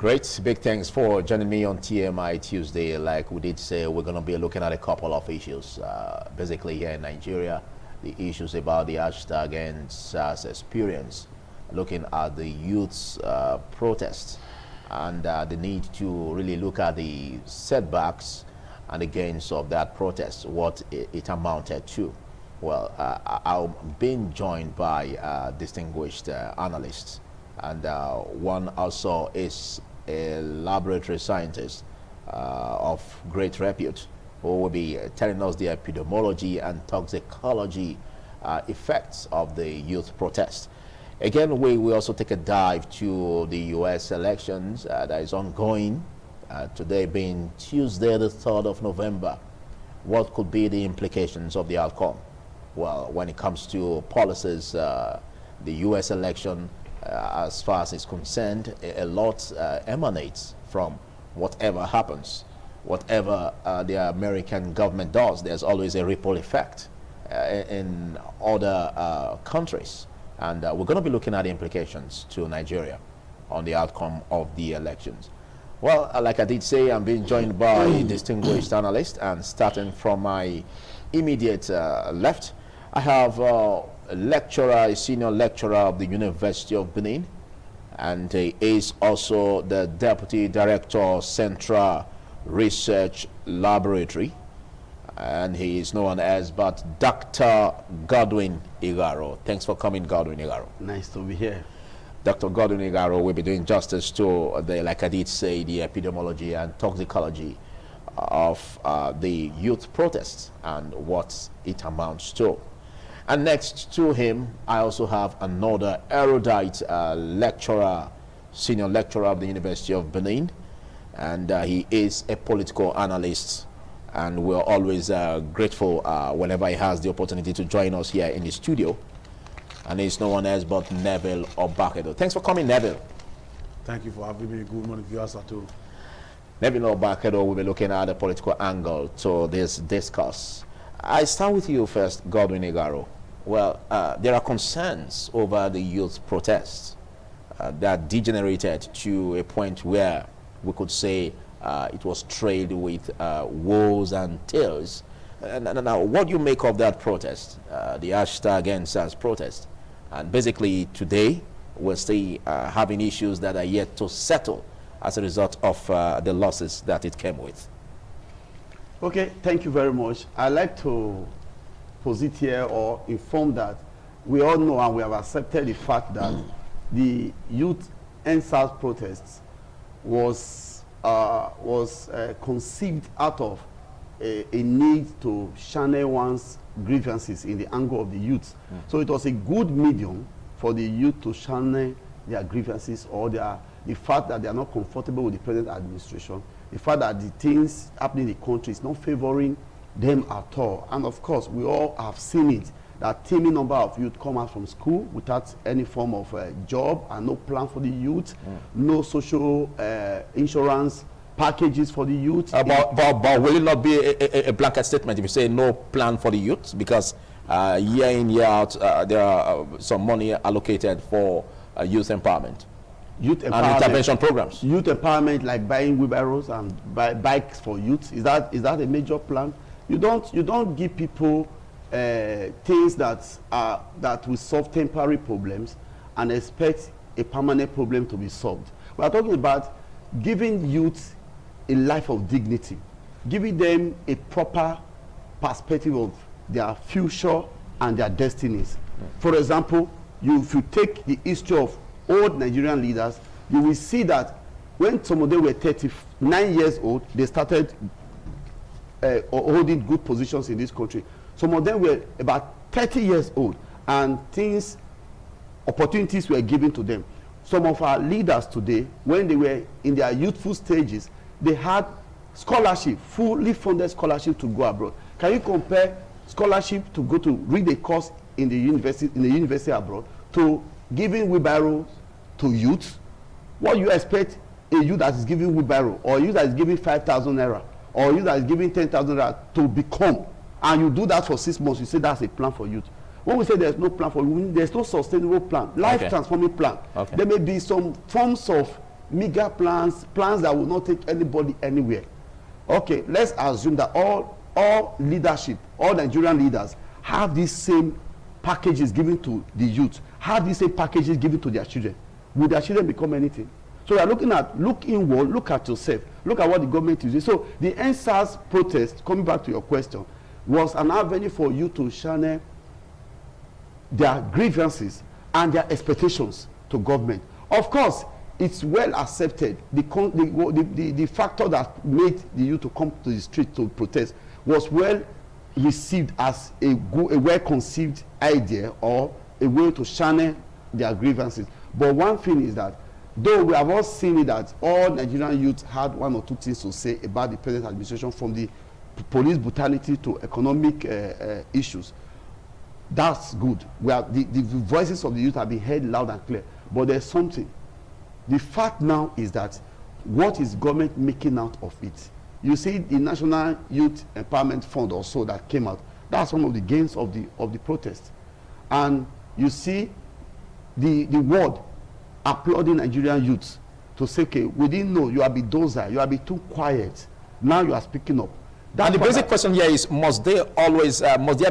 Great. Big thanks for joining me on TMI Tuesday. Like we did say, we're going to be looking at a couple of issues. Basically here in Nigeria, the issues about the hashtag ENDSARS experience, looking at the youth's protests and the need to really look at the setbacks and the gains of that protest, what it amounted to. Well, I'm being joined by distinguished analysts, and one also is a laboratory scientist of great repute who will be telling us the epidemiology and toxicology effects of the youth protest. Again, we also take a dive to the U.S. elections that is ongoing, today being Tuesday the 3rd of November. What could be the implications of the outcome? Well, when it comes to policies, the U.S. election, as far as it's concerned, a lot emanates from whatever happens. Whatever the American government does, there's always a ripple effect in other countries. And we're going to be looking at the implications to Nigeria on the outcome of the elections. Well, like I did say, I'm being joined by a distinguished analyst, and starting from my immediate left, I have a senior lecturer of the University of Benin, and he is also the Deputy Director, Central Research Laboratory, and he is known as Dr. Godwin Igaro. Thanks for coming, Godwin Igaro. Nice to be here. Dr. Godwin Igaro will be doing justice to the, like I did say, the epidemiology and toxicology of the youth protests and what it amounts to. And next to him, I also have another erudite lecturer, senior lecturer of the University of Benin, and he is a political analyst, and we're always grateful whenever he has the opportunity to join us here in the studio. And it's no one else but Neville Obakedo. Thanks for coming, Neville. Thank you for having me. Good morning, viewers at all. Neville Obakedo will be looking at the political angle to this discourse. I start with you first, Godwin Igaro. Well, there are concerns over the youth protests that degenerated to a point where we could say it was trade with woes and tears. Now, what do you make of that protest, the hashtag ENDSARS protest? And basically, today, we're still having issues that are yet to settle as a result of the losses that it came with. Okay, thank you very much. I'd like to posit here or inform that we all know and we have accepted the fact that the youth ENDSARS protests was conceived out of a need to channel one's grievances in the angle of the youth. So it was a good medium for the youth to channel their grievances or the fact that they are not comfortable with the present administration, the fact that the things happening in the country is not favoring them at all. And of course, we all have seen it, that teeming number of youth come out from school without any form of job and no plan for the youth, no social insurance packages for the youth. But will it not be a blanket statement if you say no plan for the youth? Because year in, year out, there are some money allocated for youth empowerment. Youth empowerment and intervention programs. Youth empowerment, like buying wheelbarrows and bikes for youth. Is that a major plan? You don't give people things that will solve temporary problems and expect a permanent problem to be solved. We are talking about giving youth a life of dignity, giving them a proper perspective of their future and their destinies. For example, if you take the history of old Nigerian leaders, you will see that when some of them were 39 years old, they started holding good positions in this country. Some of them were about 30 years old, and opportunities were given to them. Some of our leaders today, when they were in their youthful stages, they had scholarship, fully funded scholarship to go abroad. Can you compare scholarship to go to read a course in the university abroad to giving wheelbarrow to youth? What you expect a youth that is giving wheelbarrow, or a youth that is giving 5,000 naira, or a youth that is giving 10,000 naira to become, and you do that for 6 months, you say that's a plan for youth. When we say there's no plan for youth, there's no sustainable plan, life transforming plan. There may be some forms of meager plans, plans that will not take anybody anywhere. Okay, let's assume that all leadership, all Nigerian leaders have these same packages given to the youth, have these same packages given to their children. Will their children become anything? So we are looking at, look inward, look at yourself, look at what the government is doing. So the ENDSARS protest, coming back to your question, was an avenue for you to channel their grievances and their expectations to government. Of course, it's well accepted. The factor that made the youth to come to the street to protest was well received as a well-conceived idea or a way to channel their grievances. But one thing is that, though we have all seen it, that all Nigerian youth had one or two things to say about the present administration, from the police brutality to economic issues. That's good. The voices of the youth have been heard loud and clear. But there's something. The fact now is that, what is government making out of it? You see the National Youth Empowerment Fund also that came out. That's one of the gains of the protest. And you see the world applauding Nigerian youths to say, okay, we didn't know, you have been docile, you have been too quiet. Now you are speaking up. And the basic question here is, must there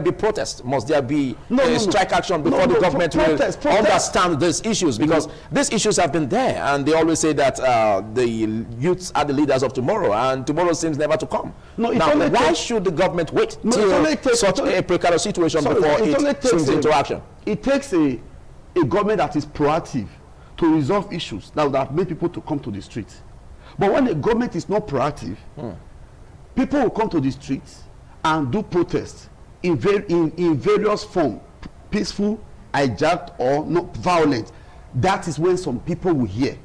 be protest? Must there be strike action before the government will understand these issues? Because these issues have been there, and they always say that the youths are the leaders of tomorrow, and tomorrow seems never to come. Now, why should the government wait till such a precarious situation before it swings into action? It takes a government that is proactive to resolve issues that would have made people to come to the streets. But when the government is not proactive, people will come to the streets and do protests in various forms, peaceful, hijacked, or not violent. That is when some people will hear.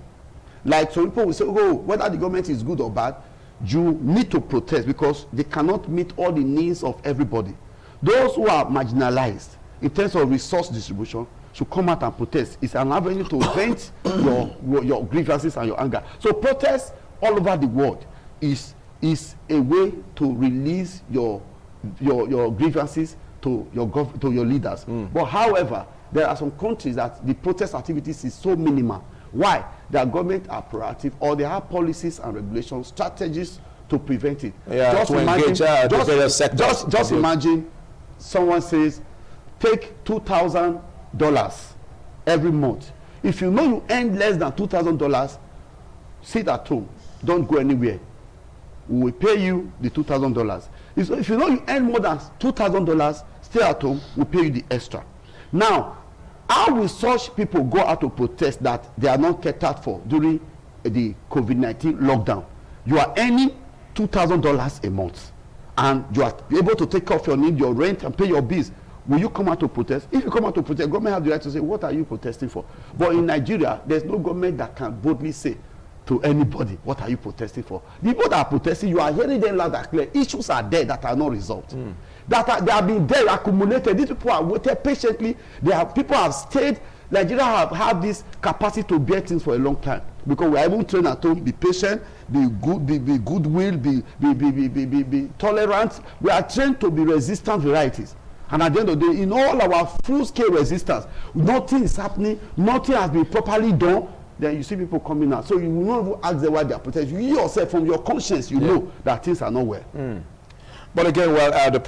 Like some people will say, oh, whether the government is good or bad, you need to protest because they cannot meet all the needs of everybody. Those who are marginalized in terms of resource distribution should come out and protest. It's an avenue to vent your grievances and your anger. So protest all over the world is a way to release your grievances to your leaders. But however, there are some countries that the protest activities is so minimal. Why? Their government are proactive, or they have policies and regulations, strategies to prevent it. Yeah, just to engage the various sectors. Just imagine someone says, take $2,000 every month. If you know you earn less than $2,000, sit at home, don't go anywhere. We will pay you the $2,000. If you know you earn more than $2,000, stay at home, we'll pay you the extra. Now, how will such people go out to protest that they are not catered for during the COVID-19 lockdown? You are earning $2,000 a month, and you are able to take off your need, your rent, and pay your bills. Will you come out to protest? If you come out to protest, government has the right to say, what are you protesting for? But in Nigeria, there's no government that can boldly say to anybody, what are you protesting for? The people that are protesting, you are hearing them loud and clear. Issues are there that are not resolved. They have been there, accumulated. These people have waited patiently. People have stayed. Nigeria have this capacity to bear things for a long time, because we are even trained at home, be patient, be goodwill, be tolerant. We are trained to be resistant varieties. And at the end of the day, in all our full-scale resistance, nothing is happening, nothing has been properly done. Then you see people coming out. So you will not even ask them why they are protesting. You yourself, from your conscience, you know that things are not well. But again, well, the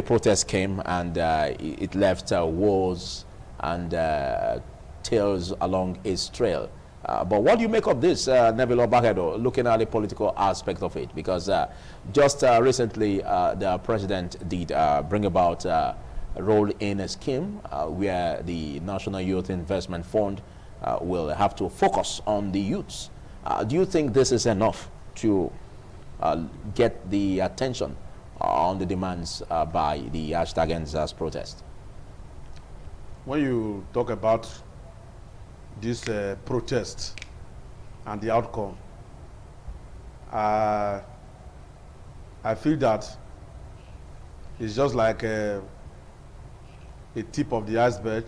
protest came, and it left wars and tales along its trail. But what do you make of this, Neville Obahedo, looking at the political aspect of it? Because just recently, the president did bring about a role in a scheme where the National Youth Investment Fund will have to focus on the youths. Do you think this is enough to get the attention on the demands by the #ENDSARS protest? When you talk about this protest and the outcome, I feel that it's just like a tip of the iceberg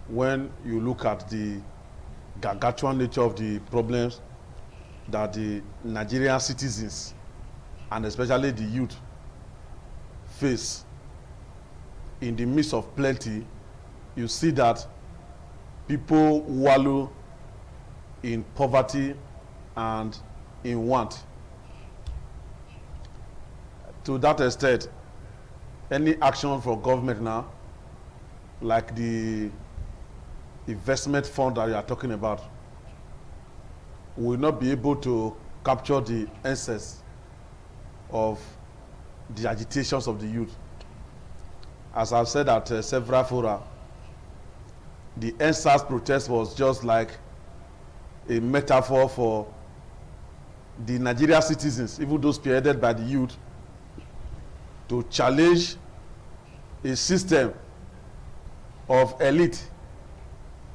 when you look at the gargantuan nature of the problems that the Nigerian citizens, and especially the youth, face. In the midst of plenty, you see that people wallow in poverty and in want. To that extent, any action for government now, like the investment fund that you are talking about, will not be able to capture the essence of the agitations of the youth. As I've said at several fora, the ENDSARS protest was just like a metaphor for the Nigerian citizens, even those spearheaded by the youth, to challenge a system of elite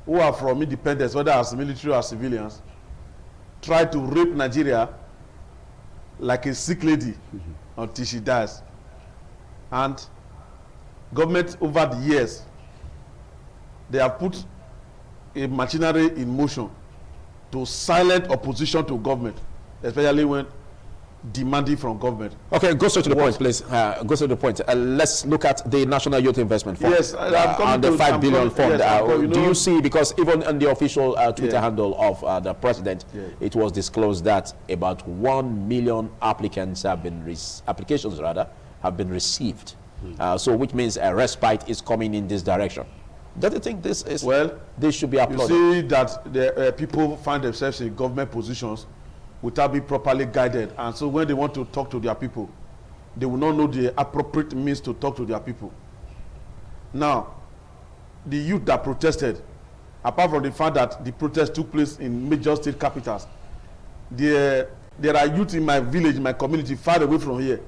who are from independence, whether as military or civilians, try to rape Nigeria like a sick lady until she dies. And government over the years, they have put a machinery in motion to silence opposition to government, especially when demanding from government. Okay, go straight to the point, please. Go straight to the point. Let's look at the National Youth Investment Fund. Yes, and the $5 billion fund. Yes, do you see, because even on the official Twitter handle of the president, it was disclosed that about 1 million applicants have been applications have been received. So which means a respite is coming in this direction. Don't you think this is, well, this should be applauded? You see that the people find themselves in government positions without being properly guided, and so when they want to talk to their people, they will not know the appropriate means to talk to their people. Now, the youth that protested, apart from the fact that the protest took place in major state capitals, there are youth in my village, in my community, far away from here,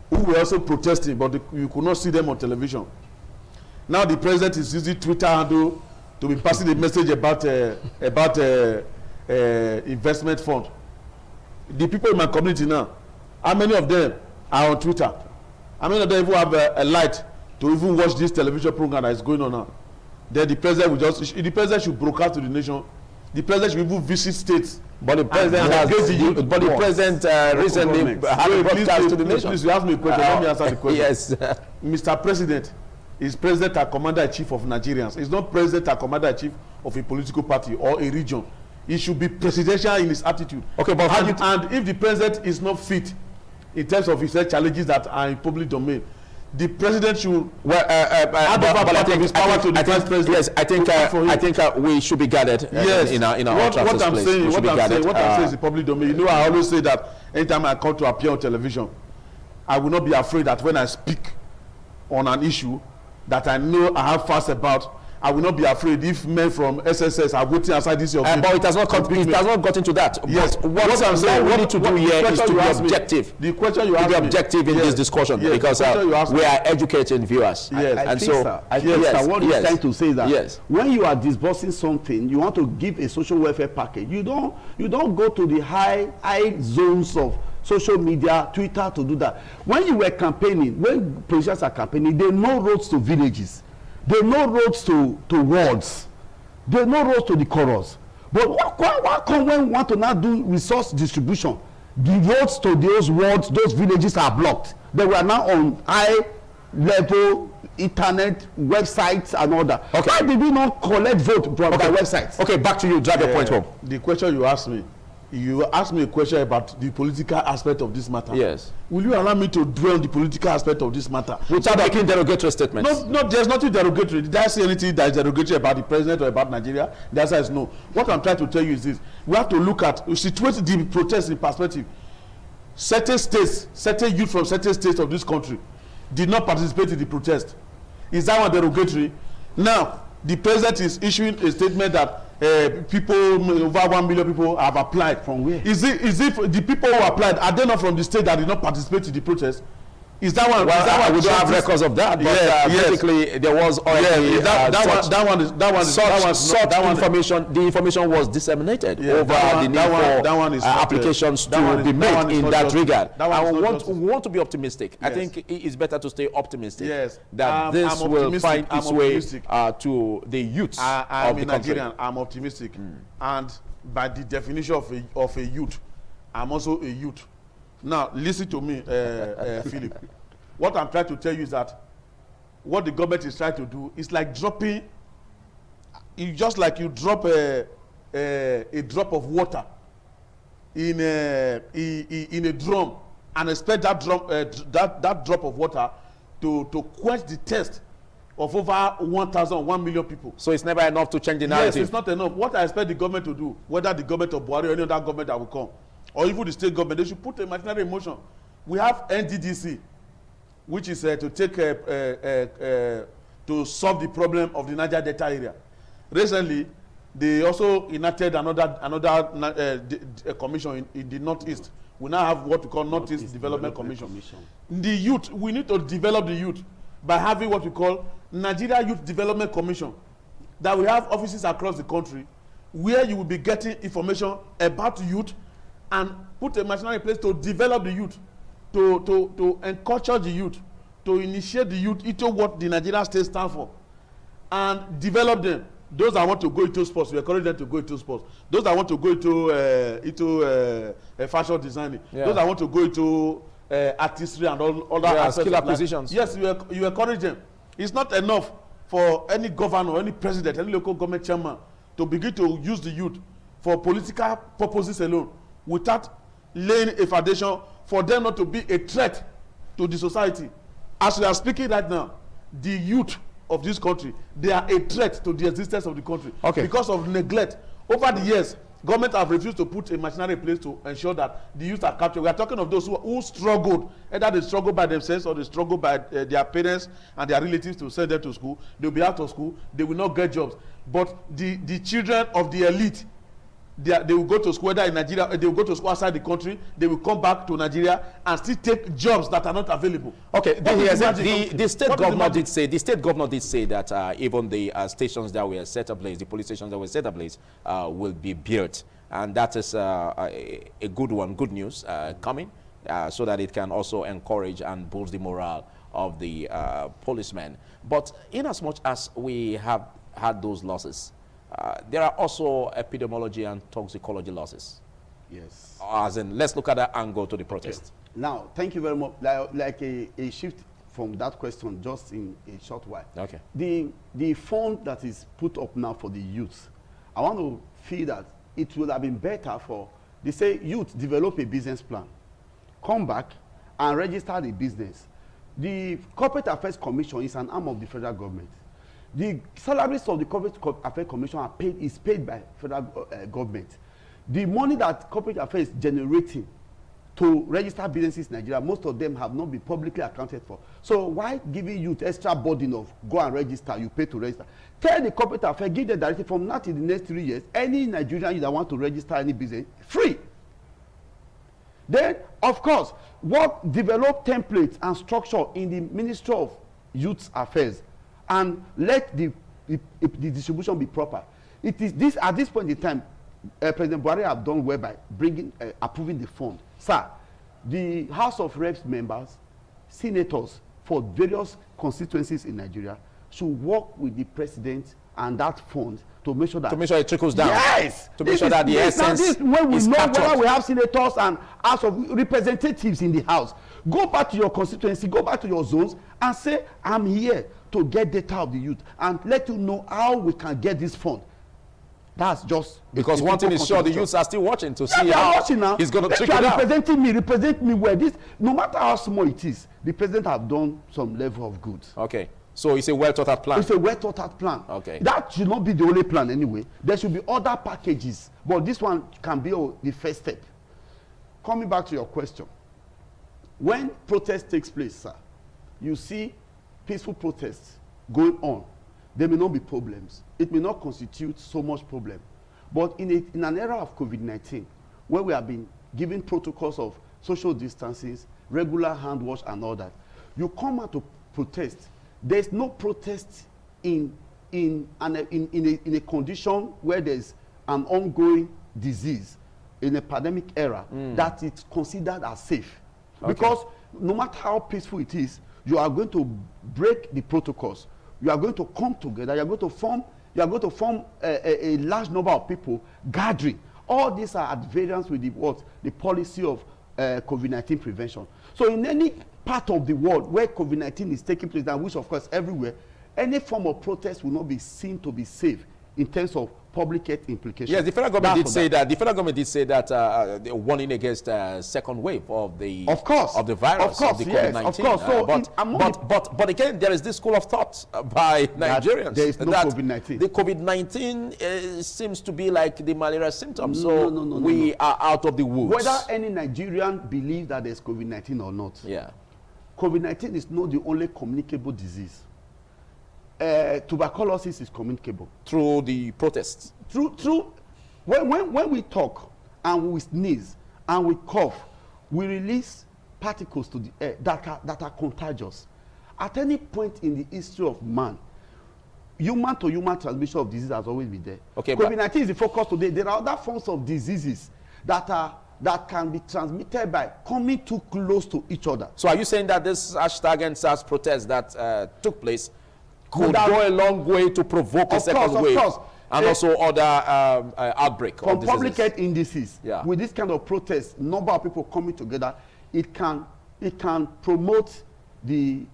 who were also protesting, but you could not see them on television. Now the president is using Twitter handle to be passing the message about investment fund. The people in my community now, how many of them are on Twitter? How many of them even have a light to even watch this television program that is going on now? Then the president will just, the president should broadcast to the nation. The president should even visit states. But the president recently had broadcast to the nation. Please, you ask me a question. Let me answer the question. Yes. Mr. President is president and commander-in-chief of Nigerians. He's not president and commander-in-chief of a political party or a region. He should be presidential in his attitude. Okay, but and if the president is not fit in terms of his challenges that are in public domain, the president should hand over part of his power to the vice president. Yes, I think we should be guarded. Yes, in our what I'm saying is the public domain. You know, I always say that anytime I come to appear on television, I will not be afraid that when I speak on an issue that I know I have facts about, I will not be afraid if men from SSS are waiting outside this. But it has not gotten to that. Yes, what I'm saying, what we need to do here is to be objective. The question you asked me. To be objective in this discussion, because we are educating viewers. Yes, I think what you're trying to say is that when you are disbursing something, you want to give a social welfare package. You don't go to the high zones of social media, Twitter to do that. When you were campaigning, when politicians are campaigning, they know roads to villages. They know roads to wards. They know roads to the chorus. But why come when we want to now do resource distribution, the roads to those wards, those villages are blocked? They were now on high-level internet websites and all that. Okay. Why did we not collect vote from the websites? Okay, back to you. Drive your point home. The question you asked me a question about the political aspect of this matter. Yes. Will you allow me to dwell on the political aspect of this matter? Without making derogatory statements? No, there's nothing derogatory. Did I say anything that is derogatory about the president or about Nigeria? The answer is no. What I'm trying to tell you is this. We have to look at, situate the protest in perspective. Certain states, certain youth from certain states of this country did not participate in the protest. Is that one derogatory? Now, the president is issuing a statement that people, over 1 million people have applied. From where? Is it the people who applied, are they not from the state that did not participate in the protest? Is that one? Well, we don't have records of that, but basically there was already the information was disseminated over the need for applications to be made in that regard. We want to be optimistic. I think it's better to stay optimistic. Yes, that this will find its way to the youth of the country. Nigerian, I'm optimistic, and by the definition of a youth, I'm also a youth. Now, listen to me, Philip. What I'm trying to tell you is that what the government is trying to do is like dropping, just like you drop a drop of water in a drum and expect that drum that drop of water to quench the thirst of over 1 million people. So it's never enough to change the narrative. Yes, it's not enough. What I expect the government to do, whether the government of Buhari or any other government that will come, or even the state government, they should put a machinery in motion. We have NDDC, which is to take to solve the problem of the Niger Delta area. Recently, they also enacted another commission in the northeast. We now have what we call Northeast Development Commission. The youth, we need to develop the youth by having what we call Nigeria Youth Development Commission, that we have offices across the country where you will be getting information about youth and put a machinery in place to develop the youth, to encourage the youth, to initiate the youth into what the Nigerian state stands for, and develop them. Those that want to go into sports, we encourage them to go into sports. Those that want to go into fashion designing, those that want to go into artistry and all other skill acquisitions. Yes, you encourage them. It's not enough for any governor, any president, any local government chairman to begin to use the youth for political purposes alone, without laying a foundation for them not to be a threat to the society. As we are speaking right now, the youth of this country, they are a threat to the existence of the country. Okay. Because of neglect. Over the years, government have refused to put a machinery in place to ensure that the youth are captured. We are talking of those who struggled, either they struggle by themselves or they struggle by their parents and their relatives to send them to school. They will be out of school. They will not get jobs. But the children of the elite, they will go to school, whether in Nigeria, they will go to school outside the country, they will come back to Nigeria and still take jobs that are not available. Okay, the state governor did say that even the stations that were set ablaze, the police stations that were set ablaze, will be built. And that is a good one, good news coming, so that it can also encourage and boost the morale of the policemen. But in as much as we have had those losses, there are also epidemiology and toxicology losses. Yes. As in, let's look at that angle to the protest. Okay. Now, thank you very much. Like a shift from that question just in a short while. Okay. The fund that is put up now for the youth, I want to feel that it would have been better for, they say, youth develop a business plan, come back and register the business. The Corporate Affairs Commission is an arm of the federal government. The salaries of the Corporate Affairs Commission is paid by federal government. The money that Corporate Affairs is generating to register businesses in Nigeria, most of them have not been publicly accounted for. So why giving youth extra burden of go and register, you pay to register? Tell the Corporate Affairs, give the directive from now to the next 3 years, any Nigerian that want to register any business, free. Then, of course, develop templates and structure in the Ministry of Youth Affairs, and let the distribution be proper. It is this, at this point in time, President Buhari have done well by approving the fund. Sir, the House of Reps members, senators for various constituencies in Nigeria should work with the president and that fund to make sure that it trickles down. Yes. To make sure that the essence is when we know captured. whether we have senators and House of representatives in the house. Go back to your constituency, go back to your zones and say, I'm here to get data of the youth and let you know how we can get this fund. That's just because one thing is sure, the youths are still watching to see how he's going to trickle down. Represent me where this, no matter how small it is, the president have done some level of good. Okay. So it's a well thought out plan. It's a well thought out plan. Okay. That should not be the only plan anyway. There should be other packages, but this one can be the first step. Coming back to your question, when protest takes place, sir, you see peaceful protests going on. There may not be problems. It may not constitute so much problem. But in an era of COVID-19, where we have been given protocols of social distancing, regular hand wash and all that, you come out to protest. There's no protest in a condition where there's an ongoing disease in a pandemic era that it's considered as safe. Okay. Because no matter how peaceful it is, you are going to break the protocols. You are going to come together. You are going to form a large number of people gathering. All these are at variance with the policy of COVID-19 prevention. So in any part of the world where COVID-19 is taking place, and which of course everywhere, any form of protest will not be seen to be safe in terms of public health implications. Yes, the federal government did say that. The federal government did say that they're warning against second wave of the virus, of the COVID-19. Of course. But again, there is this school of thought by Nigerians there is no COVID-19. The COVID-19 seems to be like the malaria symptoms. So we are out of the woods. Whether any Nigerian believes that there's COVID-19 or not, COVID-19 is not the only communicable disease. Tuberculosis is communicable through the protests. When we talk and we sneeze and we cough, we release particles to the air that are contagious. At any point in the history of man, human to human transmission of disease has always been there. Okay, COVID-19 is the focus today. There are other forms of diseases that can be transmitted by coming too close to each other. So are you saying that this hashtag ENDSARS protest that took place could go a long way to provoke a second wave and also other outbreak from public health indices? With this kind of protest, number of people coming together, it can promote it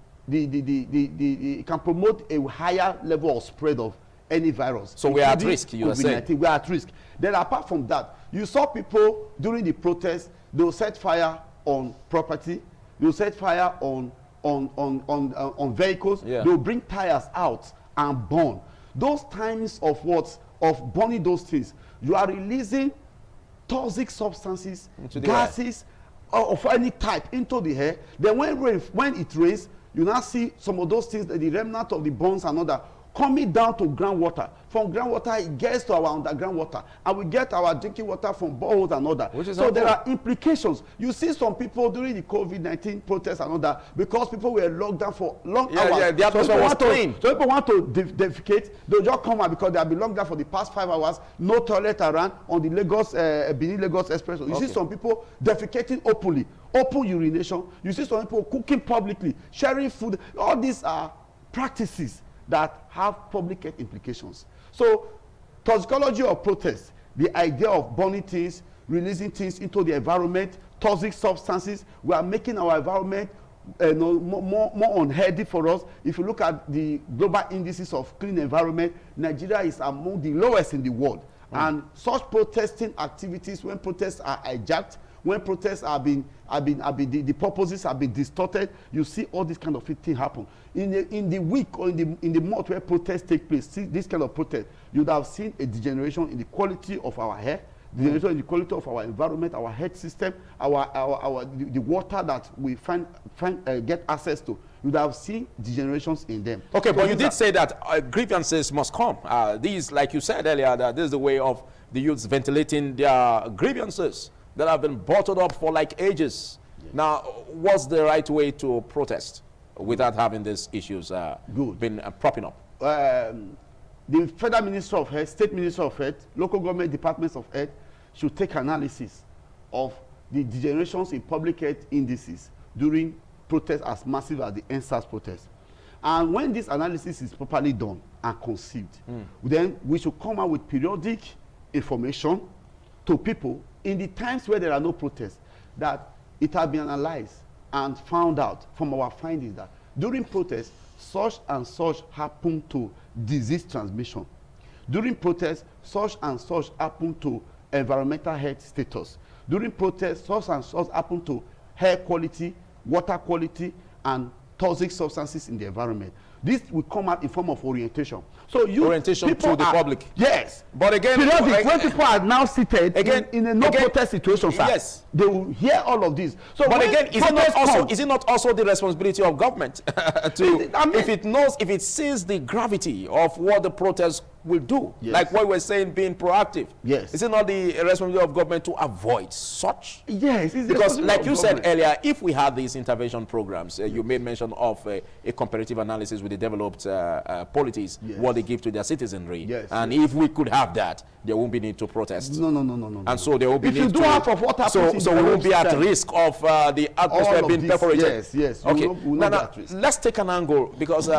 can promote a higher level of spread of any virus. So we are at risk, you are saying? We are at risk. Then apart from that, you saw people during the protest, they will set fire on property, they will set fire on vehicles, they will bring tires out and burn. Those times of burning those things, you are releasing toxic substances, gases of any type into the air. Then when it rains, you now see some of those things, the remnant of the bones and other, coming down to groundwater. From groundwater, it gets to our underground water, and we get our drinking water from boreholes and other. So there are implications. You see some people during the COVID-19 protests and other, because people were locked down for long hours. Yeah, the atmosphere was clean. So people want to defecate, they'll just come out because they have been locked down for the past 5 hours, no toilet around on the Benin-Lagos Expressway. You see some people defecating openly, open urination. You see some people cooking publicly, sharing food. All these are practices that have public health implications. So, toxicology of protests, the idea of burning things, releasing things into the environment, toxic substances, we are making our environment more unhealthy for us. If you look at the global indices of clean environment, Nigeria is among the lowest in the world. And such protesting activities, when protests are hijacked, when protests the purposes have been distorted, you see all this kind of thing happen. In the week or in the month where protests take place, see this kind of protest, you'd have seen a degeneration in the quality of our air, degeneration in the quality of our environment, our health system, the water that we get access to. You'd have seen degenerations in them. Okay, so but you did say that grievances must come. These, like you said earlier, that this is the way of the youths ventilating their grievances that have been bottled up for like ages. Yes. Now, what's the right way to protest without having these issues been propping up? The Federal Minister of Health, State Minister of Health, local government departments of health should take analysis of the degenerations in public health indices during protests as massive as the ENDSARS protest. And when this analysis is properly done and conceived, then we should come out with periodic information to people in the times where there are no protests, that it has been analyzed and found out from our findings that during protests, such and such happen to disease transmission. During protests, such and such happen to environmental health status. During protests, such and such happen to air quality, water quality, and toxic substances in the environment. This will come out in form of orientation. So orientation to the public. Yes. But again, when people are now seated in a no-protest situation, sir, yes, they will hear all of this. So but again, is it not also the responsibility of government to, if it sees the gravity of what the protest will do, like what we're saying, being proactive? Yes. Is it not the responsibility of government to avoid such? Yes. Because like you said earlier, if we had these intervention programs, you made mention of a comparative analysis with the developed polities, what they give to their citizenry. Yes. And if we could have that, there won't be need to protest. No. And so there will be need to do half of what happens. So we won't be at risk of the atmosphere being perforated. Yes. Okay. Now, let's take an angle, because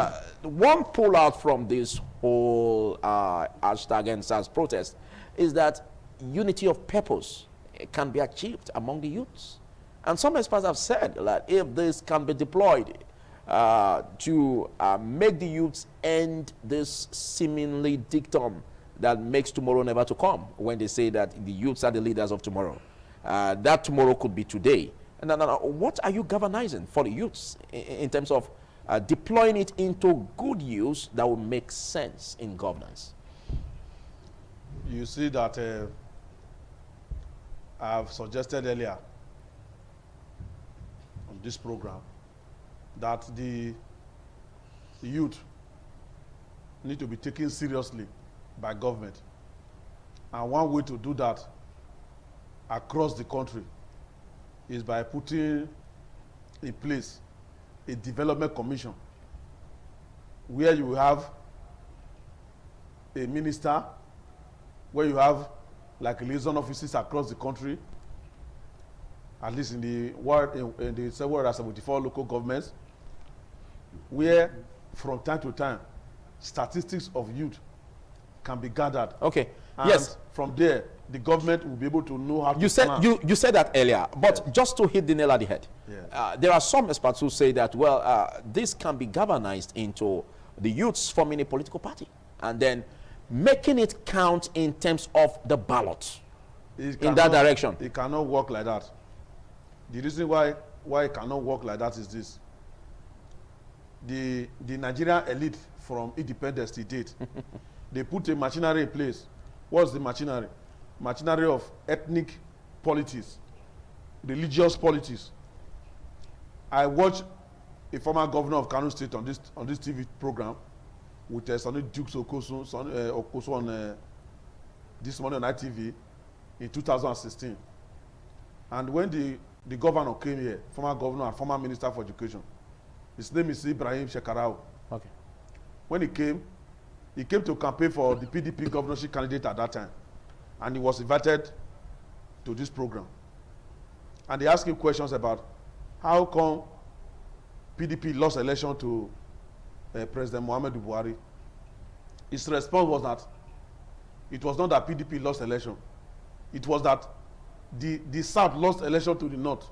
one pull out from this whole hashtag ENDSARS protest is that unity of purpose can be achieved among the youths. And some experts have said that if this can be deployed to make the youths end this seemingly dictum that makes tomorrow never to come, when they say that the youths are the leaders of tomorrow. That tomorrow could be today. And what are you galvanizing for the youths in terms of deploying it into good use that will make sense in governance? You see that I've suggested earlier on this program that the youth need to be taken seriously by government. And one way to do that across the country is by putting in place a development commission where you have a minister, where you have like liaison offices across the country, at least in the world, in the 74 local governments, where from time to time statistics of youth can be gathered. Okay. And yes. From there, the government will be able to know how to plan. You said that earlier, but yes, just to hit the nail on the head, yes, there are some experts who say that, well, this can be galvanized into the youths forming a political party and then making it count in terms of the ballot in that direction. It cannot work like that. The reason why it cannot work like that is this. The Nigerian elite from independence to date, they put a machinery in place. What's the machinery? Machinery of ethnic politics, religious politics. I watched a former governor of Kano State on this TV program with Sonny Dukes Okoso on this morning on ITV in 2016. And when the governor came here, former governor and former minister for education, his name is Ibrahim Shekarau. Okay. When he came to campaign for the PDP governorship candidate at that time, and he was invited to this program. And they asked him questions about how come PDP lost election to President Muhammadu Buhari. His response was that it was not that PDP lost election. It was that the South lost election to the North,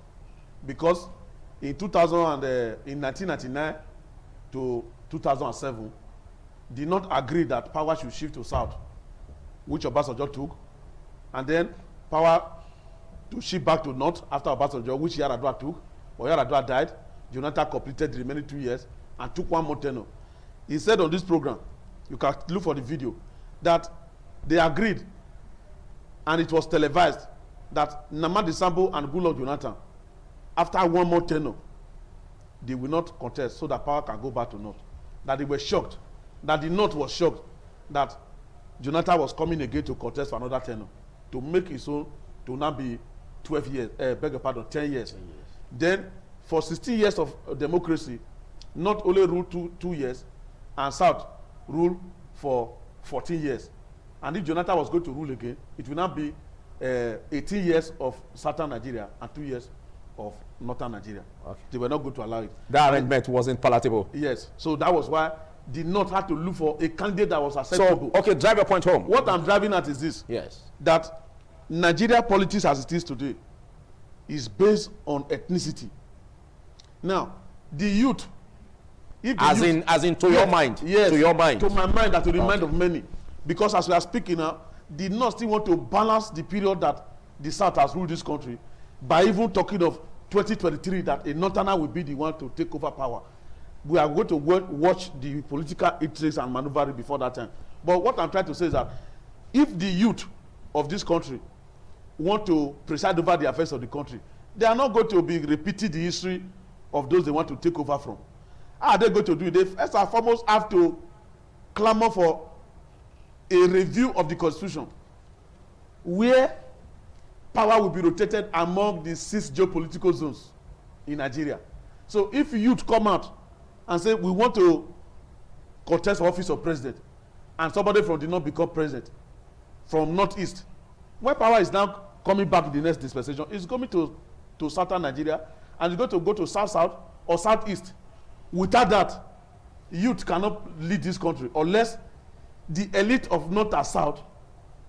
because in 1999 to 2007, did not agree that power should shift to South, which Obasanjo took, and then power to shift back to North after Obasanjo, which Yar'Adua took. But Yar'Adua died. Jonathan completed the remaining 2 years and took one more tenure. He said on this program, you can look for the video, that they agreed, and it was televised, that Namadi Sambo and Goodluck Jonathan, after one more tenure, they will not contest so that power can go back to North. That they were shocked, that the North was shocked that Jonathan was coming again to contest for another tenure, to make his own, to now be 12 years, 10 years. Then, for 16 years of democracy, not only rule two years, and South rule for 14 years. And if Jonathan was going to rule again, it will now be 18 years of Southern Nigeria and 2 years of Northern Nigeria. Okay. They were not going to allow it. That arrangement wasn't palatable. Yes. So that was why the North had to look for a candidate that was acceptable. So, okay, drive your point home. What I'm driving at is this. Yes. That Nigeria politics as it is today is based on ethnicity. Now, the youth, as in to your mind. Yes, to your mind. To my mind and to the mind of many. Because as we are speaking now, the North still want to balance the period that the South has ruled this country by even talking of 2023, that a Northerner will be the one to take over power. We are going to watch the political intrigues and maneuvering before that time. But what I'm trying to say is that if the youth of this country want to preside over the affairs of the country, they are not going to be repeating the history of those they want to take over from. How are they going to do it? They first and foremost have to clamor for a review of the Constitution where power will be rotated among the 6 geopolitical zones in Nigeria. So if youth come out and say we want to contest for office of president, and somebody from the north become president from northeast, when power is now coming back in the next dispensation, it's coming to southern Nigeria, and it's going to go to south or southeast. Without that, youth cannot lead this country unless the elite of north and south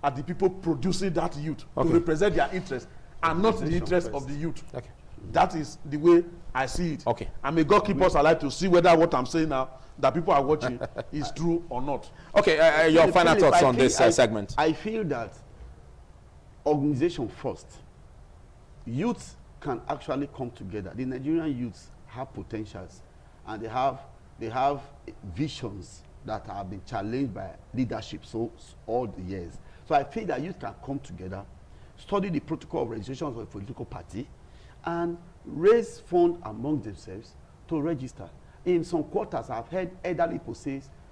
are the people producing that youth to represent their interests and not the interests of the youth. Okay. That is the way I see it. Okay. And may God keep us alive to see whether what I'm saying now that people are watching is true or not. Okay, your final thoughts on this segment. I feel that organization first. Youth can actually come together. The Nigerian youths have potentials, and they have visions that have been challenged by leadership all the years. So I feel that youth can come together, study the protocol of registration of a political party, and raise funds among themselves to register. In some quarters, I've heard elderly people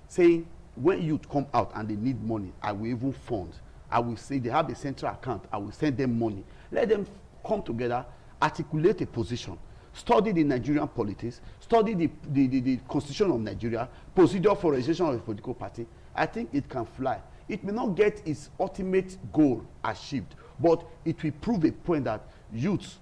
saying, when youth come out and they need money, I will even fund. I will say they have a central account, I will send them money. Let them come together, articulate a position, study the Nigerian politics, study the constitution of Nigeria, procedure for registration of a political party. I think it can fly. It may not get its ultimate goal achieved, but it will prove a point that youth,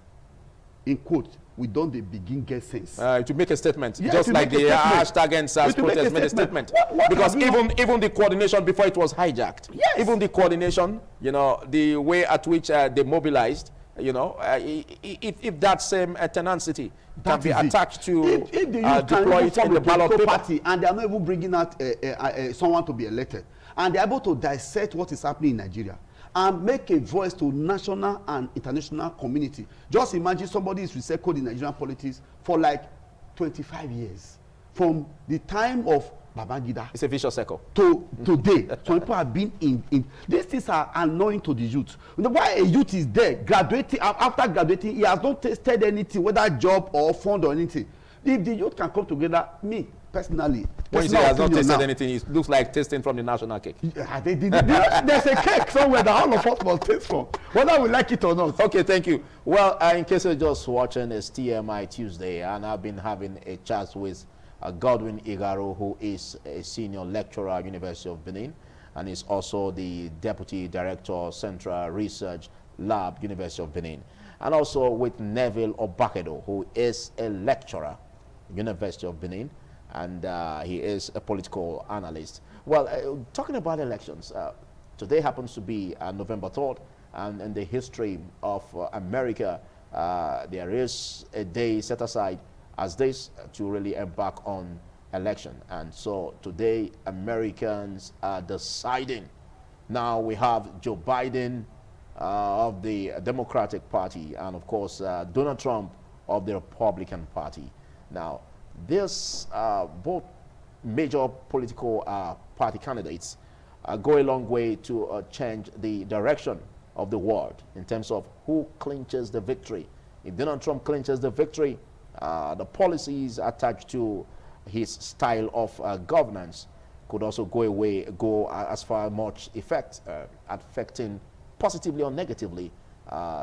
in quote, we don't begin get sense. To make a statement, yeah, just like the hashtag ENDSARS protest made a statement. Because even the coordination before it was hijacked, yes, even the coordination, you know, the way at which they mobilized, you know, if that same tenacity can be attached to if the youth deploy it in the ballot paper, party, and they are not even bringing out someone to be elected, and they are able to dissect what is happening in Nigeria and make a voice to national and international community. Just imagine somebody is recycled in Nigerian politics for like 25 years, from the time of Babangida. It's a vicious circle. To today. Some people have been in these things are annoying to the youth. You know, why a youth is there, graduating, after graduating, he has not tasted anything, whether job or fund or anything. If the youth can come together, me personally, when you say he has not tasted anything, it looks like tasting from the national cake. Yeah, there's a cake somewhere that all of us must taste from, whether we like it or not. Okay, thank you. Well, in case you're just watching, it's TMI Tuesday, and I've been having a chat with Godwin Igaro, who is a senior lecturer at University of Benin, and is also the Deputy Director, Central Research Lab, University of Benin. And also with Neville Obakedo, who is a lecturer, University of Benin, and he is a political analyst. Well, talking about elections, today happens to be November 3rd, and in the history of America, there is a day set aside as this to really embark on election. And so today, Americans are deciding. Now we have Joe Biden of the Democratic Party, and of course, Donald Trump of the Republican Party. Now, this both major political party candidates go a long way to change the direction of the world in terms of who clinches the victory. If Donald Trump clinches the victory, the policies attached to his style of governance could also go as far much effect affecting positively or negatively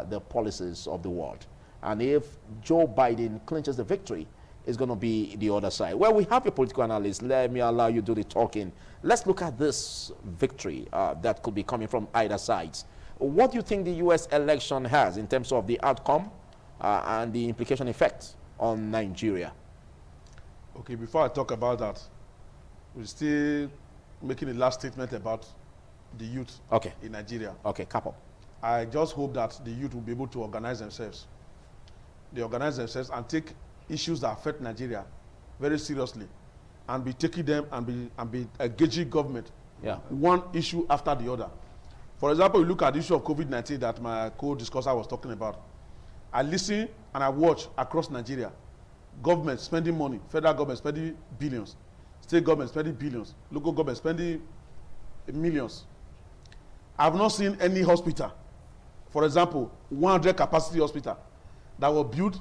the policies of the world. And if Joe Biden clinches the victory, it's going to be the other side. Well, we have a political analyst. Let me allow you to do the talking. Let's look at this victory that could be coming from either sides. What do you think the U.S. election has in terms of the outcome and the implication effect on Nigeria? Okay, before I talk about that, we're still making a last statement about the youth in Nigeria. Okay, couple. I just hope that the youth will be able to organize themselves. They organize themselves and take issues that affect Nigeria very seriously, and be taking them and be engaging government, one issue after the other. For example, we look at the issue of COVID-19 that my co-discussor was talking about. I listen and I watch across Nigeria, government spending money, federal government spending billions, state government spending billions, local government spending millions. I've not seen any hospital, for example, 100 capacity hospital that were built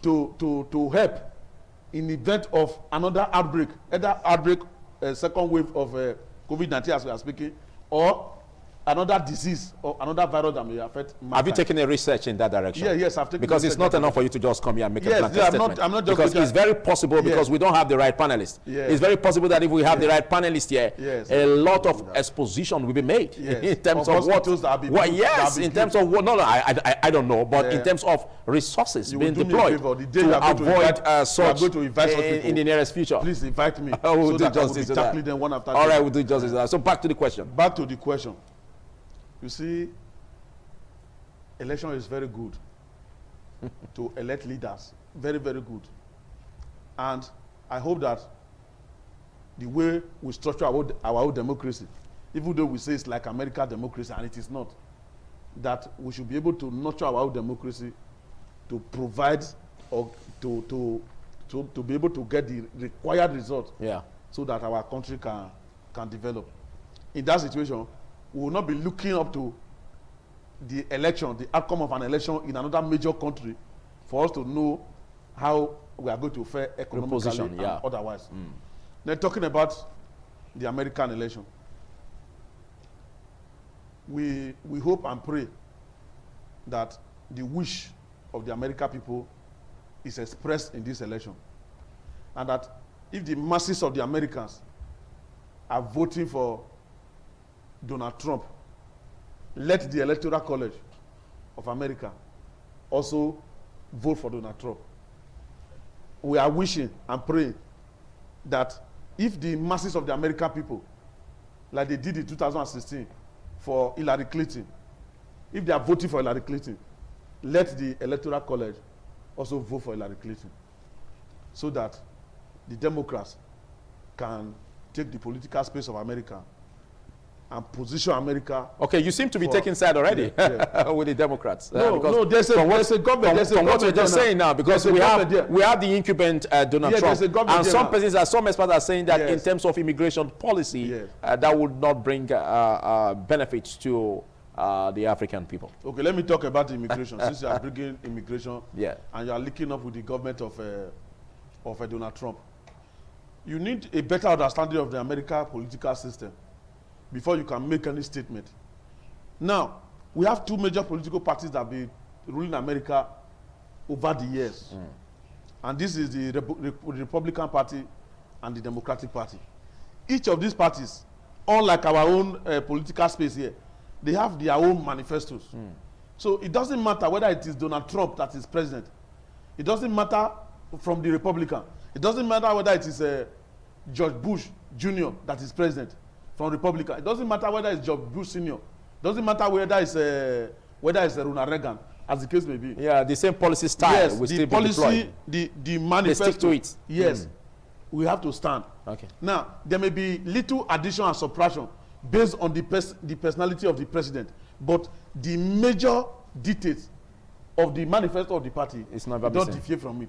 to help in the event of another outbreak, either outbreak, second wave of COVID-19 as we are speaking, or another disease or another virus that may affect mankind. Have you taken a research in that direction? Yeah, yes, I've taken. Because it's not enough for you to just come here and make a blanket statement. I'm not just because it's very possible, because we don't have the right panelists. It's very possible that if we have the right panelists here, a lot of exposition will be made in terms of what. In terms of what? No, I don't know, but in terms of resources being deployed to avoid such in the nearest future. Please invite me. We'll do justice to that. Them one after all right, we'll do justice to that. So back to the question. Back to the question. You see, election is very good to elect leaders. Very, very good. And I hope that the way we structure our own democracy, even though we say it's like American democracy, and it is not, that we should be able to nurture our own democracy to provide or to be able to get the required result, so that our country can develop. In that situation, we will not be looking up to the election, the outcome of an election in another major country for us to know how we are going to fare economically and otherwise. Then talking about the American election, we hope and pray that the wish of the American people is expressed in this election, and that if the masses of the Americans are voting for Donald Trump, let the Electoral College of America also vote for Donald Trump. We are wishing and praying that if the masses of the American people, like they did in 2016 for Hillary Clinton, if they are voting for Hillary Clinton, let the Electoral College also vote for Hillary Clinton, so that the Democrats can take the political space of America and position America. Okay, you seem to be taking side already with the Democrats. No, there's a government. From what you're just saying now, because we have the incumbent Donald Trump, and some experts are saying that in terms of immigration policy, that would not bring benefits to the African people. Okay, let me talk about immigration. Since you are bringing immigration, and you are linking up with the government of Donald Trump, you need a better understanding of the American political system before you can make any statement. Now, we have two major political parties that have been ruling America over the years. And this is the Republican Party and the Democratic Party. Each of these parties, unlike our own political space here, they have their own manifestos. So it doesn't matter whether it is Donald Trump that is president. It doesn't matter from the Republican. It doesn't matter whether it is George Bush Jr. that is president from Republican. It doesn't matter whether it's George Bush Sr. It doesn't matter whether it's Ronald Reagan, as the case may be. Yeah, the same policy style. Yes, the policy, the manifesto. They stick to it. Yes, we have to stand. Okay. Now, there may be little addition and subtraction based on the personality of the president, but the major details of the manifesto of the party don't deviate from it.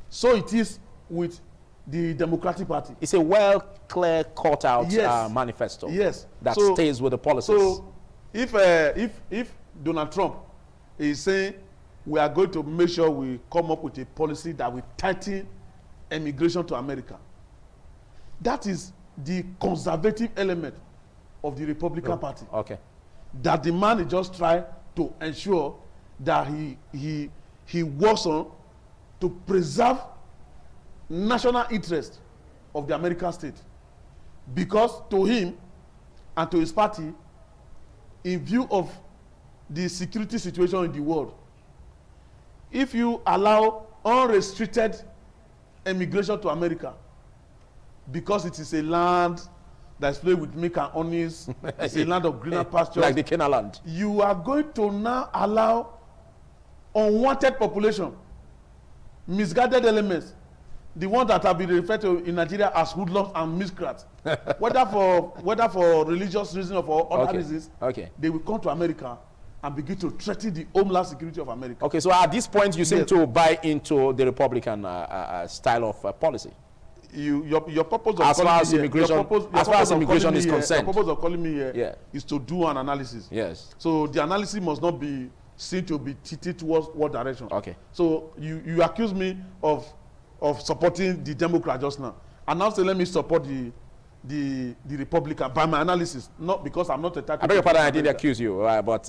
So it is with the Democratic Party. It's a clear cut out manifesto. Yes. That stays with the policies. So if Donald Trump is saying we are going to make sure we come up with a policy that will tighten immigration to America, that is the conservative element of the Republican Party. Okay. That the man is just trying to ensure that he works on to preserve national interest of the American state, because to him and to his party, in view of the security situation in the world, if you allow unrestricted immigration to America, because it is a land that's filled with milk and honeys, it's a land of greener pastures, like the Canaan land, you are going to now allow unwanted population, misguided elements, the ones that have been referred to in Nigeria as hoodlums and miscreants, whether for religious reasons or for other reasons, they will come to America and begin to threaten the homeland security of America. Okay, so at this point, you seem to buy into the Republican style of policy. Your purpose of as far as immigration is concerned, your purpose of calling me here is to do an analysis. Yes. So the analysis must not be seen to be tilted towards what direction. Okay. So you accuse me of supporting the Democrat just now, and now say let me support the Republican by my analysis, not because I'm not a type. I beg your pardon, I didn't accuse you, but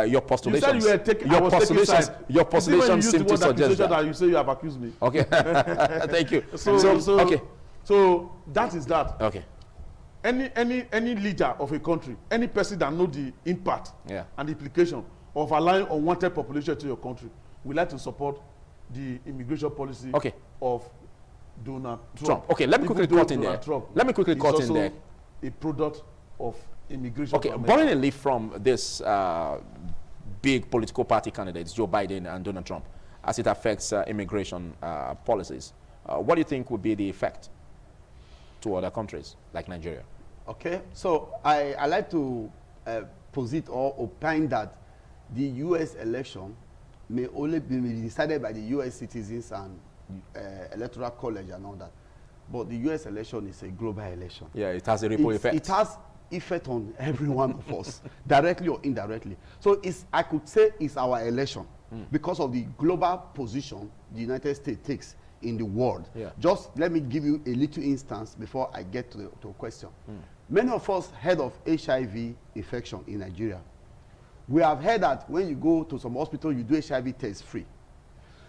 your postulations. You said you were your postulations seem to suggest that. You say you have accused me. Okay. Thank you. So that is that. Okay. Any leader of a country, any person that knows the impact and the implication of allowing unwanted population to your country, we like to support the immigration policy of Donald Trump. Okay, let me quickly cut in there. Let me quickly cut in there. A product of immigration. Okay, borrowing a leaf from this big political party candidates, Joe Biden and Donald Trump, as it affects immigration policies. What do you think would be the effect to other countries like Nigeria? Okay, so I like to posit or opine that the U.S. election may only be decided by the U.S. citizens and electoral college and all that. But the U.S. election is a global election. Yeah, it has a ripple effect. It has effect on every one of us, directly or indirectly. So I could say it's our election because of the global position the United States takes in the world. Yeah. Just let me give you a little instance before I get to a question. Many of us heard of HIV infection in Nigeria. We have heard that when you go to some hospital, you do HIV test free.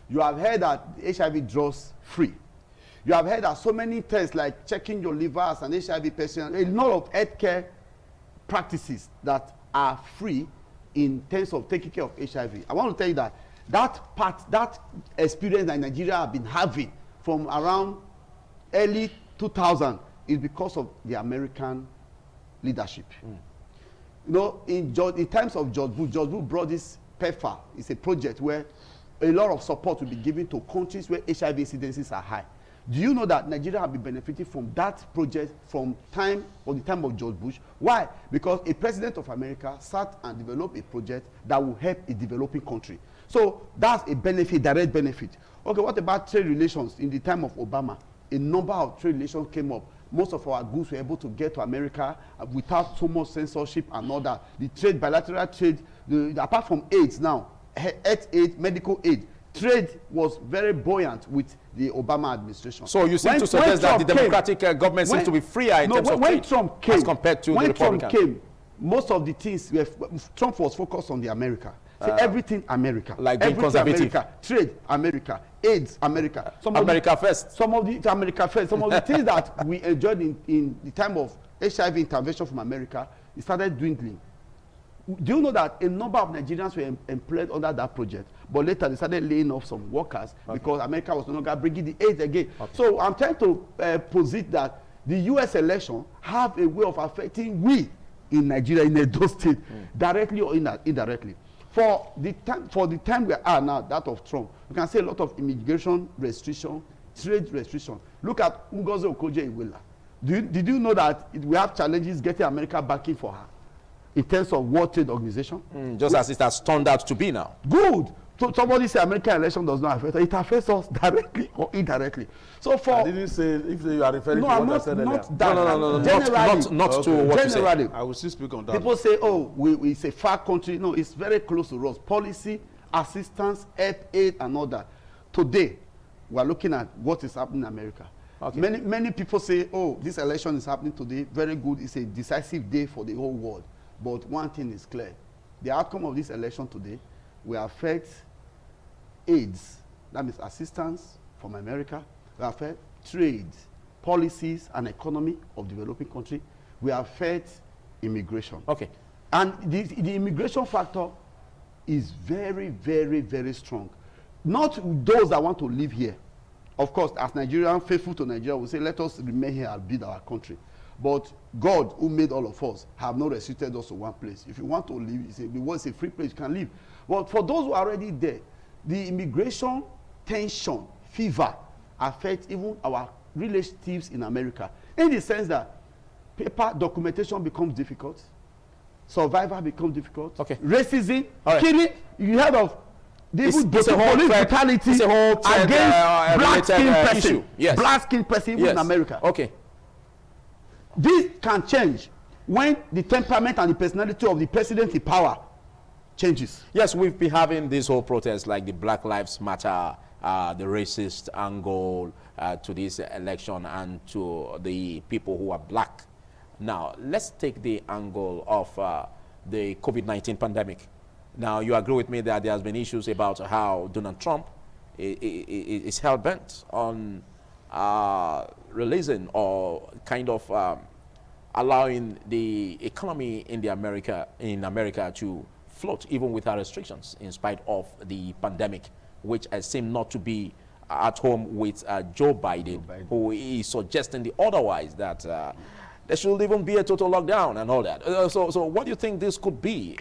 You have heard that HIV drugs free. You have heard that so many tests like checking your liver as an HIV patient, a lot of healthcare practices that are free in terms of taking care of HIV. I want to tell you that that experience that Nigeria have been having from around early 2000 is because of the American leadership. You know, in times of George Bush brought this PEPFAR. It's a project where a lot of support will be given to countries where HIV incidences are high. Do you know that Nigeria have been benefiting from that project from the time of George Bush? Why? Because a president of America sat and developed a project that will help a developing country. So that's a benefit, direct benefit. Okay, what about trade relations? In the time of Obama, a number of trade relations came up. Most of our goods were able to get to America without so much censorship and all that. The trade, bilateral trade, apart from AIDS now, health aid, medical aid, trade was very buoyant with the Obama administration. So you seem to suggest that the Democratic government seems to be freer in terms of trade Trump came, as compared to the Republican. Trump came, most of the things, Trump was focused on the America. So everything America. Like being conservative. America, trade, America, AIDS, America. America first. Some of the things that we enjoyed in the time of HIV intervention from America, it started dwindling. Do you know that a number of Nigerians were employed under that project, but later they started laying off some workers because America was no longer bringing the aid again. So I'm trying to posit that the U.S. election have a way of affecting we in Nigeria, in Edo State, directly or indirectly. For the time we are now, that of Trump, you can see a lot of immigration restriction, trade restriction. Look at Ngozi Okonjo-Iweala. Did you know that we have challenges getting America backing for her in terms of World Trade Organization? Just as it has turned out to be now. Good. So somebody say American election does not affect us. It affects us directly or indirectly. So for I didn't say if you are referring to what I said earlier. No. Generally, not to what you say. I will still speak on that. People say, oh, it's a far country. No, it's very close to us. Policy, assistance, help, aid, and all that. Today, we are looking at what is happening in America. Okay. Many people say, oh, this election is happening today. Very good. It's a decisive day for the whole world. But one thing is clear. The outcome of this election today will affect aids, that means assistance from America, will affect trade, policies, and economy of developing country, will affect immigration. Okay. And the immigration factor is very, very, very strong. Not those that want to live here. Of course, as Nigerians, faithful to Nigeria, will say, let us remain here and build our country. But God, who made all of us, have not restricted us to one place. If you want to live, it's a free place, you can live. But for those who are already there, the immigration tension, fever, affects even our relatives in America. In the sense that paper documentation becomes difficult, survival becomes difficult, racism, killing, you heard of police brutality against black-skinned person, black-skinned person even in America. Okay. This can change when the temperament and the personality of the president in power changes. Yes, we've been having this whole protest like the Black Lives Matter, the racist angle to this election and to the people who are black. Now, let's take the angle of the COVID-19 pandemic. Now, you agree with me that there has been issues about how Donald Trump is hell-bent on releasing or kind of allowing the economy in America to float even without restrictions in spite of the pandemic, which seem not to be at home with Joe Biden, who is suggesting the otherwise, that there should even be a total lockdown and all that. So what do you think this could be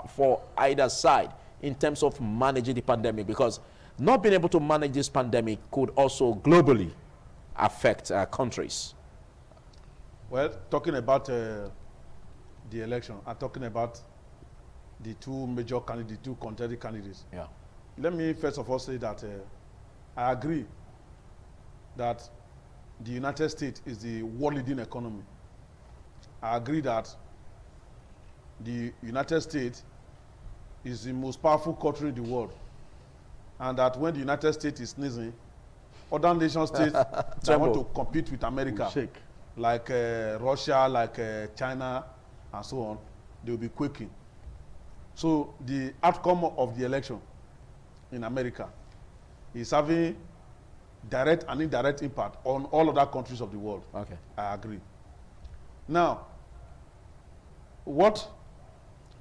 for either side in terms of managing the pandemic? Because not being able to manage this pandemic could also globally affect countries. Well, talking about the election, I'm talking about the two major candidates, two contending candidates. Yeah. Let me first of all say that I agree that the United States is the world leading economy. I agree that the United States is the most powerful country in the world, and that when the United States is sneezing, other nation states that want to compete with America, like Russia, like China, and so on, they will be quaking. So the outcome of the election in America is having direct and indirect impact on all other countries of the world. Okay. I agree. Now, what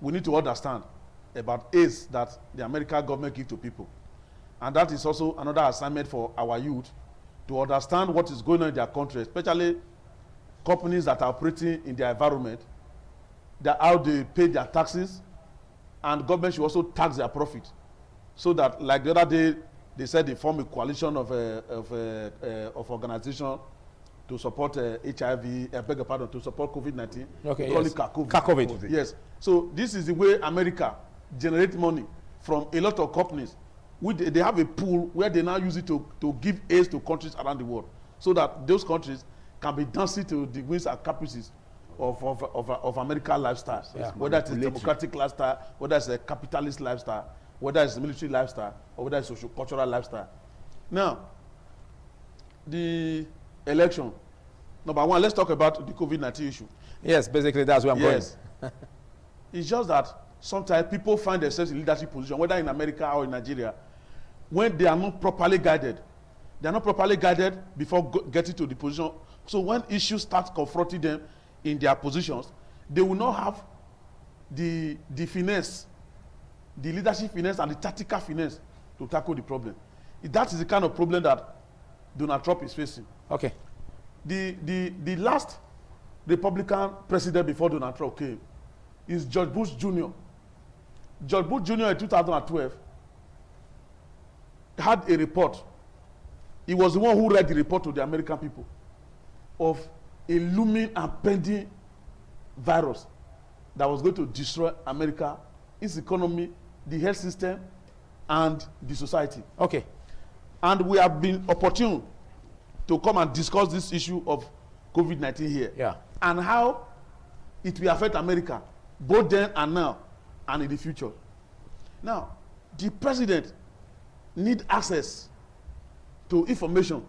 we need to understand about aids that the American government gives to people, and that is also another assignment for our youth to understand what is going on in their country, especially companies that are operating in their environment, that how they pay their taxes, and government should also tax their profit, so that, like the other day, they said they form a coalition of organizations to support HIV, to support COVID-19. Okay, call yes. it COVID. COVID. Yes. So this is the way America generates money from a lot of companies. They have a pool where they now use it to give aids to countries around the world, so that those countries can be dancing to the whims and caprices of American lifestyle. Yeah. Whether it's a democratic lifestyle, whether it's a capitalist lifestyle, whether it's a military lifestyle, or whether it's a social-cultural lifestyle. Now, the election. Number one, let's talk about the COVID-19 issue. Yes, basically that's where I'm going. It's just that sometimes people find themselves in leadership position, whether in America or in Nigeria, when they are not properly guided. They are not properly guided before getting to the position. So when issues start confronting them in their positions, they will not have the finesse, the leadership finesse and the tactical finesse to tackle the problem. That is the kind of problem that Donald Trump is facing. Okay. The last Republican president before Donald Trump came is George Bush Jr. George Bush Jr. in 2012 had a report. He was the one who read the report to the American people of a looming and pending virus that was going to destroy America, its economy, the health system, and the society. Okay. And we have been opportune to come and discuss this issue of COVID-19 here. Yeah. And how it will affect America, both then and now, and in the future. Now, the president needs access to information,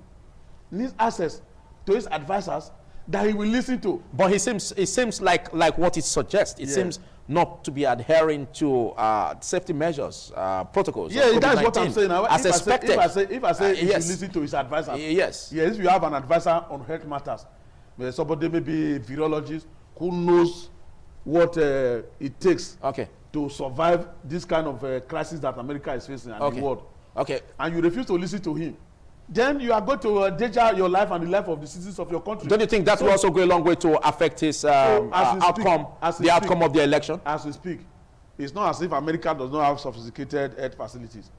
needs access to his advisors that he will listen to. But it seems like what it suggests. It seems not to be adhering to safety measures, protocols. Yeah, that's what I'm saying. As expected. If I say he yes. should listen to his advisors. Yes. Yes, if you have an advisor on health matters, somebody maybe a virologist who knows what it takes to survive this kind of crisis that America is facing and the world. Okay. And you refuse to listen to him, then you are going to endanger your life and the life of the citizens of your country. Don't you think that will also go a long way to affect his outcome of the election? As we speak, it's not as if America does not have sophisticated health facilities,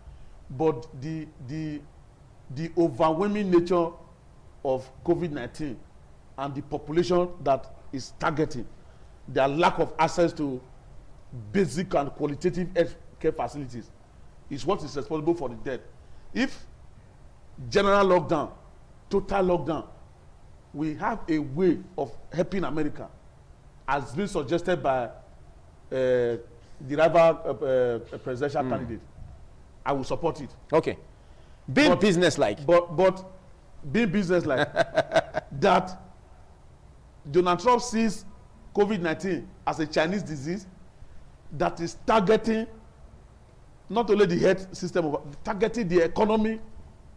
but the overwhelming nature of COVID-19 and the population that is targeting, their lack of access to basic and qualitative health care facilities is what is responsible for the death. If general lockdown, total lockdown, we have a way of helping America, as been suggested by the rival presidential candidate. I will support it. Okay. Being business-like. But being business-like, that Donald Trump sees COVID-19 as a Chinese disease that is targeting not only the health system, but targeting the economy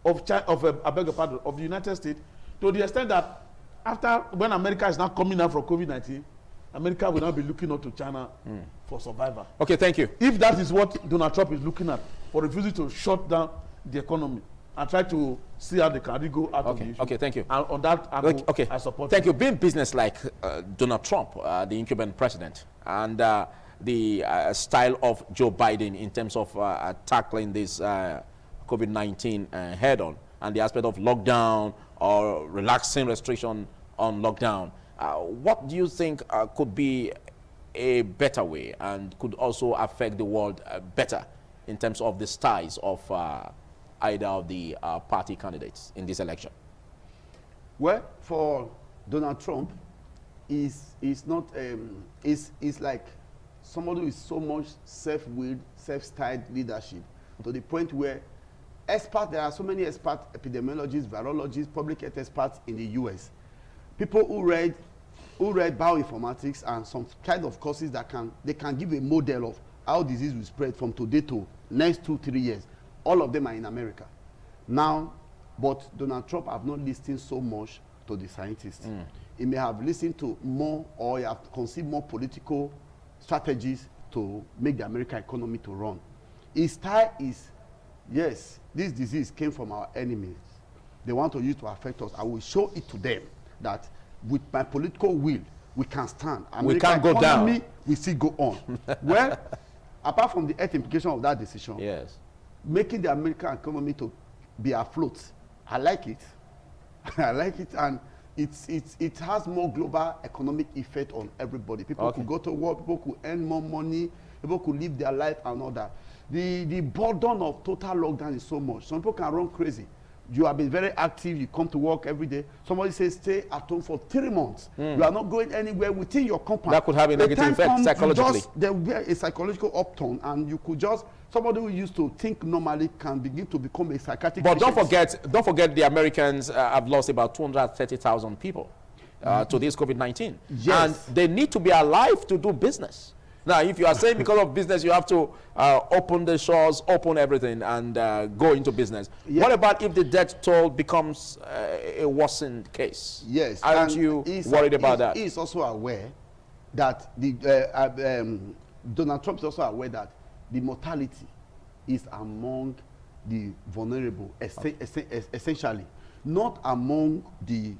of the United States, to the extent that when America is now coming out from COVID-19, America will now be looking up to China for survival. Okay, thank you. If that is what Donald Trump is looking at, for refusing to shut down the economy, and try to see how they can really go out of the issue. Okay, thank you. And on that angle, okay, I support Thank you. Being business like Donald Trump, the incumbent president, and the style of Joe Biden in terms of tackling this COVID-19 head-on, and the aspect of lockdown or relaxing restriction on lockdown, what do you think could be a better way and could also affect the world better in terms of the styles of either of the party candidates in this election? Well, for Donald Trump, is not is like somebody with so much self-willed, self-styled leadership to the point where experts, there are so many experts, epidemiologists, virologists, public health experts in the US, people who read bioinformatics and some kind of courses that they can give a model of how disease will spread from today to next 2-3 years. All of them are in America now, but Donald Trump have not listened so much to the scientists. He may have listened to more, or he have conceived more political strategies to make the American economy to run. His style is, yes, this disease came from our enemies. They want to use it to affect us. I will show it to them that with my political will, we can stand. We can't go down. We still go on. Well, apart from the health implication of that decision, yes, making the American economy to be afloat, I like it. I like it, and it has more global economic effect on everybody. People could go to work, people could earn more money, people could live their life and all that. The burden of total lockdown is so much. Some people can run crazy. You have been very active, you come to work every day. Somebody says stay at home for 3 months. You are not going anywhere within your compound. That could have a negative effect psychologically. There will be a psychological upturn, and you could just, somebody who used to think normally can begin to become a psychiatric But patient. don't forget the Americans have lost about 230,000 people to this COVID-19. Yes. And they need to be alive to do business. Now, if you are saying because of business, you have to open the shores, open everything, and go into business. Yeah. What about if the death toll becomes a worsened case? Yes. Aren't you worried about that? He is also aware that Donald Trump is also aware that the mortality is among the vulnerable, essentially, not among the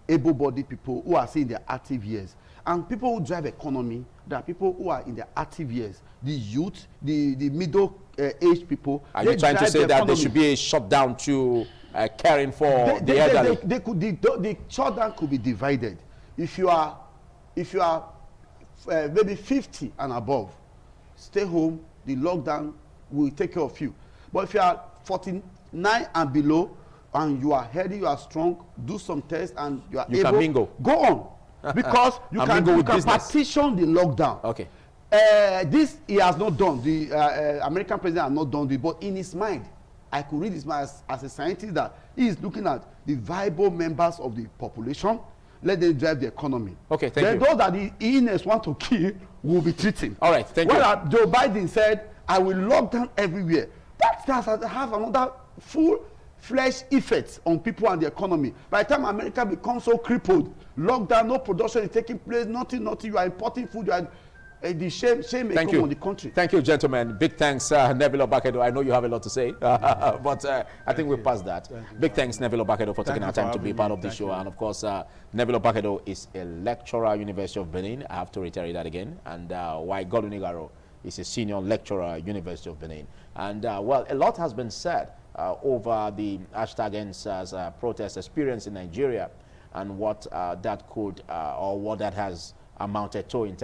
able-bodied people who are still in their active years. And people who drive economy, there are people who are in their active years, the youth, the middle-aged people. Are you trying to say that there should be a shutdown to caring for the elderly? The shutdown could be divided. If you are maybe 50 and above, stay home, the lockdown will take care of you. But if you are 49 and below, and you are healthy, you are strong, do some tests, and you are able, can mingle. Go on. Because you can partition the lockdown. Okay. This he has not done. The American president has not done it, but in his mind, I could read his mind as a scientist that he is looking at the viable members of the population. Let them drive the economy. Okay, thank you. Then those that the illness want to kill will be treating. All right, thank you. Joe Biden said, I will lock down everywhere. That has another full-fledged effect on people and the economy. By the time America becomes so crippled, lockdown, no production is taking place, nothing, you are importing food, you are the shame may come on the country. Thank you, gentlemen. Big thanks, Neville Obakedo. I know you have a lot to say, but I think we're past that. Big thanks, Neville Obakedo, for taking our time to be part of the show. And of course, Neville Obakedo is a lecturer at University of Benin. I have to reiterate that again. And why Godwin Igaro is a senior lecturer at University of Benin. And well, a lot has been said over the hashtag ENDSARS protest experience in Nigeria, and what that could or what that has amounted to in terms